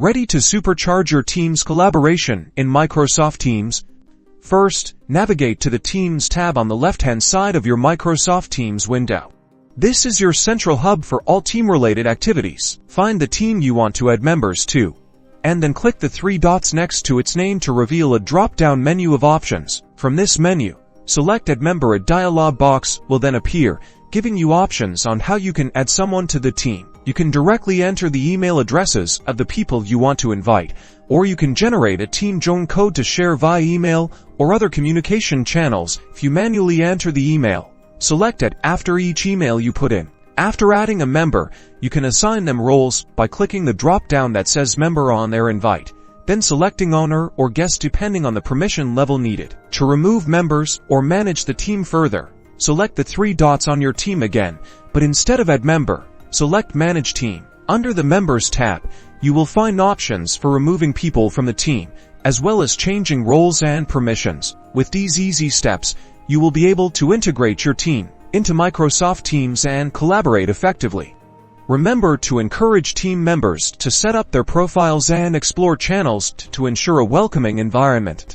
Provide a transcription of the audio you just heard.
Ready to supercharge your team's collaboration in Microsoft Teams? First, navigate to the Teams tab on the left-hand side of your Microsoft Teams window. This is your central hub for all team-related activities. Find the team you want to add members to, and then click the three dots next to its name to reveal a drop-down menu of options. From this menu, select Add Member. A dialog box will then appear, giving you options on how you can add someone to the team. You can directly enter the email addresses of the people you want to invite, or you can generate a team join code to share via email or other communication channels. If you manually enter the email, select it after each email you put in. After adding a member, you can assign them roles by clicking the drop-down that says Member on their invite, then selecting Owner or Guest depending on the permission level needed. To remove members or manage the team further, select the three dots on your team again, but instead of Add Member, select Manage Team. Under the Members tab, you will find options for removing people from the team, as well as changing roles and permissions. With these easy steps, you will be able to integrate your team into Microsoft Teams and collaborate effectively. Remember to encourage team members to set up their profiles and explore channels to ensure a welcoming environment.